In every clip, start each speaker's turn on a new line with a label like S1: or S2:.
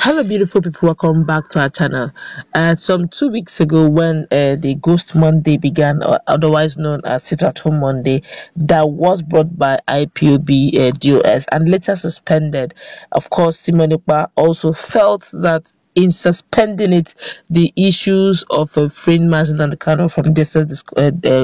S1: Hello, beautiful people. Welcome back to our channel. Some 2 weeks ago, when the Ghost Monday began, or otherwise known as Sit at Home Monday, that was brought by IPOB DOS and later suspended. Of course, Simon Ekpa also felt that in suspending it, the issues of freeing Mazi Nnamdi Kanu from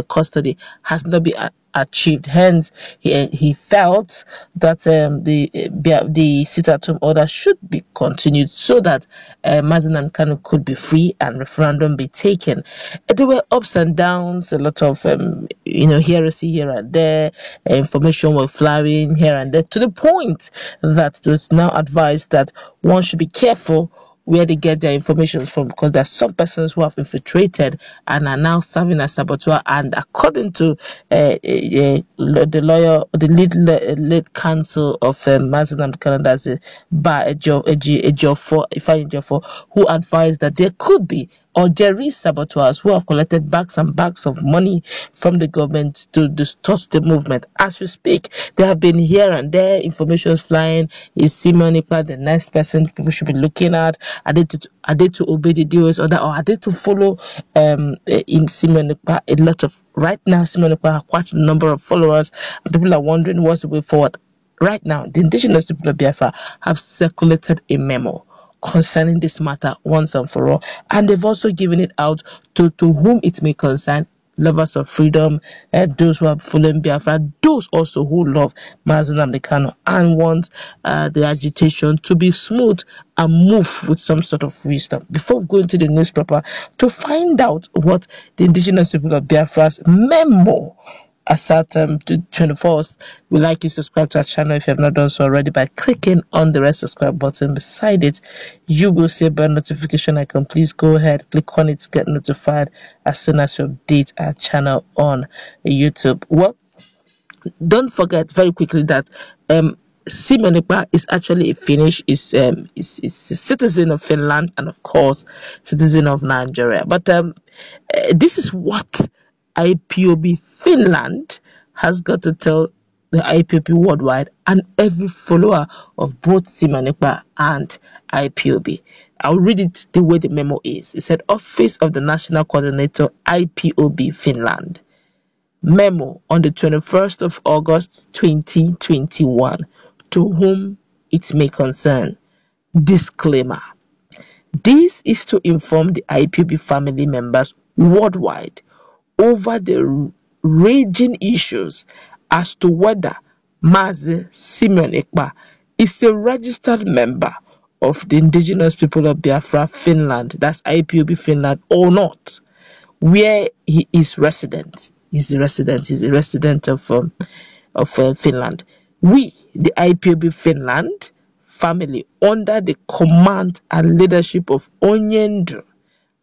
S1: custody has not been achieved. Hence, he felt that the sit-at-home order should be continued so that Mazi Nnamdi Kanu could be free and referendum be taken. There were ups and downs, a lot of heresy here and there, information were flying here and there, to the point that it was now advised that one should be careful where they get their information from, because there are some persons who have infiltrated and are now serving as saboteur. And according to the lawyer, the lead counsel of Mazi Nnamdi Kanu, that's Ejiofor, Ifeanyi Ejiofor, who advised that there could be, or there is, saboteurs who have collected bags and bags of money from the government to distort the movement. As we speak, there have been here and there information flying. Is Simon Ekpa the next person people should be looking at? Are they to obey the DOS order, or are they to follow in Simon Ekpa? A lot of right now, Simon Ekpa has quite a number of followers, and people are wondering what's the way forward. Right now, the indigenous people of Biafra have circulated a memo concerning this matter once and for all, and they've also given it out to whom it may concern: lovers of freedom, those who are following Biafra, those also who love Mazi Nnamdi Kanu and want the agitation to be smooth and move with some sort of wisdom. Before going to the newspaper to find out what the indigenous people of Biafra's memo as at the 21st, we like you to subscribe to our channel if you have not done so already by clicking on the red subscribe button. Beside it, you will see a bell notification icon. Please go ahead, click on it to get notified as soon as we update our channel on YouTube. Well, don't forget very quickly that Simon Ekpa is actually a Finnish, is a citizen of Finland and of course citizen of Nigeria. But this is what IPOB Finland has got to tell the IPOB worldwide and every follower of both Simon Ekpa and IPOB. I'll read it the way the memo is. It said, Office of the National Coordinator, IPOB Finland. Memo on the 21st of August 2021, to whom it may concern. Disclaimer. This is to inform the IPOB family members worldwide over the raging issues as to whether Mazi Simon Ekpa is a registered member of the indigenous people of Biafra, Finland, that's IPOB Finland, or not, where he is resident. He's a resident of Finland. We, the IPOB Finland family, under the command and leadership of Onyendu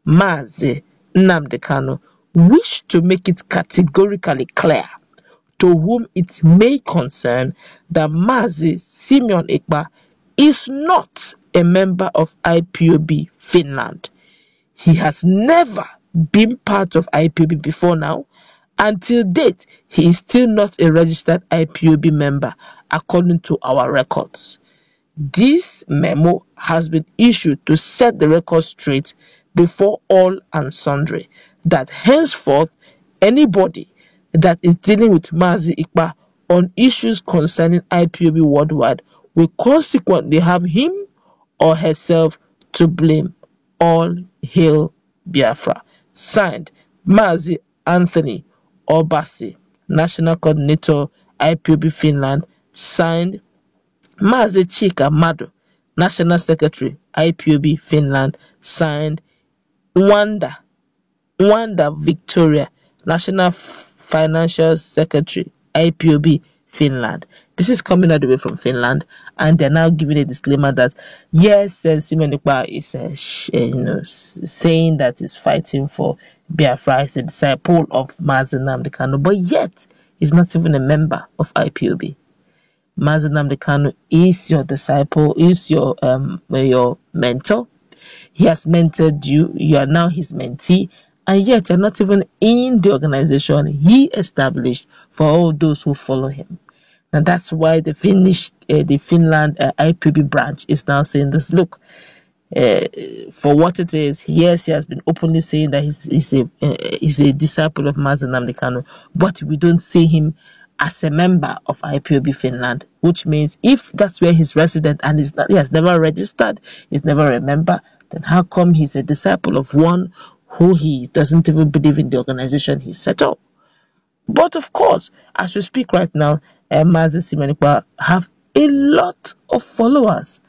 S1: Mazi Nnamdi Kanu, wish to make it categorically clear to whom it may concern that Mazi Simon Ekpa is not a member of IPOB Finland. He has never been part of IPOB before now. Until date, he is still not a registered IPOB member according to our records. This memo has been issued to set the record straight before all and sundry, that henceforth anybody that is dealing with Mazi Ekpa on issues concerning IPOB worldwide will consequently have him or herself to blame. All hail Biafra. Signed, Mazi Anthony Obasi, National Coordinator, IPOB Finland. Signed, Mazi Chika Madu, National Secretary, IPOB Finland. Signed, Wanda Victoria, National Financial Secretary, IPOB Finland. This is coming all the way from Finland, and they're now giving a disclaimer that yes, Simon Ekpa is saying that he's fighting for Biafra, he's a disciple of Mazi Nnamdi Kanu, but yet he's not even a member of IPOB. Mazi Nnamdi Kanu is your disciple, is your mentor. He has mentored you. You are now his mentee, and yet you're not even in the organization he established for all those who follow him. And that's why the Finland IPOB branch is now saying this. Look, for what it is. Yes, he has been openly saying that he's a disciple of Mazi Nnamdi Kanu, but we don't see him as a member of IPOB Finland, which means if that's where he's resident and he has never registered, he's never a member, then how come he's a disciple of one who he doesn't even believe in the organization he set up? But of course, as we speak right now, Mazi Simenikpa have a lot of followers.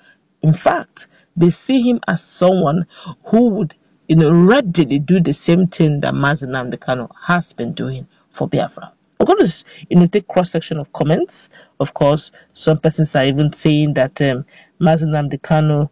S1: In fact, they see him as someone who would, readily do the same thing that Mazi Nnamdi Kanu has been doing for Biafra. We're going to, take cross-section of comments. Of course, some persons are even saying that Mazi Nnamdi Kanu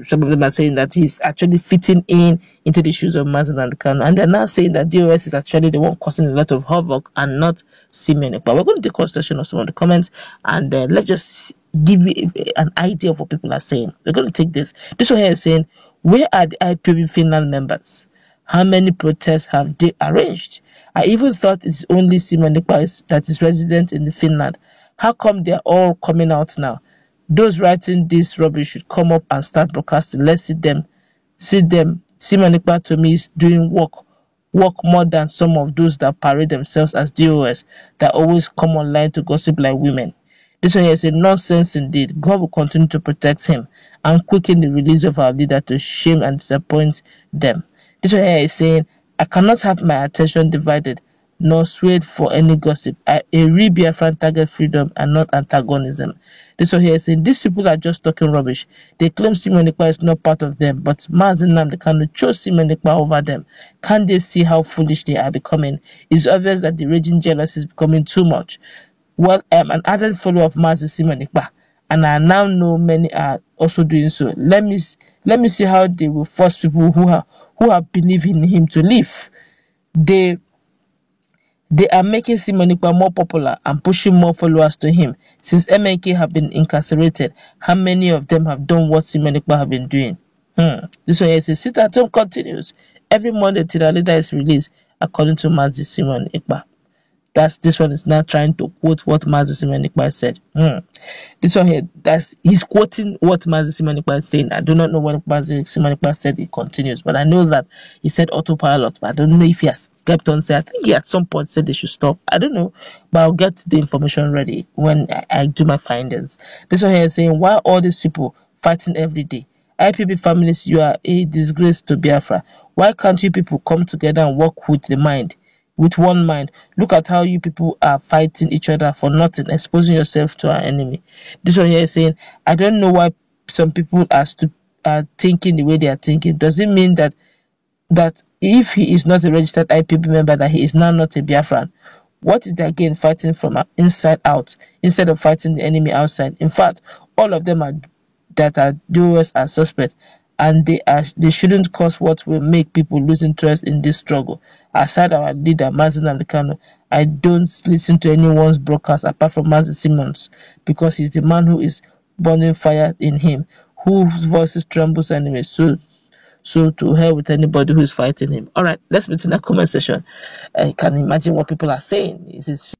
S1: some of them are saying that he's actually fitting into the shoes of Mazi Nnamdi Kanu, and they're now saying that DOS is actually the one causing a lot of havoc and not Simeon. But we're going to take cross-section of some of the comments, and let's just give you an idea of what people are saying. We're going to take this. This one here is saying, where are the IPOB Finland members? How many protests have they arranged? I even thought it's only Simenikpa that is resident in Finland. How come they're all coming out now? Those writing this rubbish should come up and start broadcasting. Let's see them. Simenikpa to me is doing work more than some of those that parade themselves as DOS that always come online to gossip like women. This one here is a nonsense indeed. God will continue to protect him and quicken the release of our leader to shame and disappoint them. This one here is saying, I cannot have my attention divided nor swayed for any gossip. A real Biafran target freedom and not antagonism. This one here is saying, these people are just talking rubbish. They claim Simenikpa is not part of them, but Mazi Nnamdi Kanu chose Simenikpa over them. Can't they see how foolish they are becoming? It's obvious that the raging jealousy is becoming too much. Well, I'm an added follower of Mazi Simenikpa, and I now know many are also doing so. Let me see how they will force people who have believed in him to leave. They are making Simenikpa more popular and pushing more followers to him. Since MNK have been incarcerated, how many of them have done what Simenikpa have been doing? This one here says, sit at home continues every Monday till the leader is released, according to Mazi Simenikpa. This one is now trying to quote what Mazi Simenikpa said. This one here, he's quoting what Mazi Simenikpa is saying. I do not know what Mazi Simenikpa said. It continues, but I know that he said autopilot. But I don't know if he has kept on saying. I think he at some point said they should stop. I don't know, but I'll get the information ready when I do my findings. This one here is saying, why all these people fighting every day? IPB families, you are a disgrace to Biafra. Why can't you people come together and work with one mind? Look at how you people are fighting each other for nothing, exposing yourself to our enemy. This one here is saying, I don't know why some people are thinking the way they are thinking. Does it mean that if he is not a registered IPB member, that he is now not a Biafran? What is they again fighting from inside out instead of fighting the enemy outside? In fact, all of them that are doers are suspect, and they shouldn't cause what will make people lose interest in this struggle. Aside our leader Mazi Nnamdi Kanu, I don't listen to anyone's broadcast apart from Mazi Simmons, because he's the man who is burning fire in him, whose voices trembles enemies. So to hell with anybody who is fighting him. All right, let's meet in the comment section. You can imagine what people are saying. Is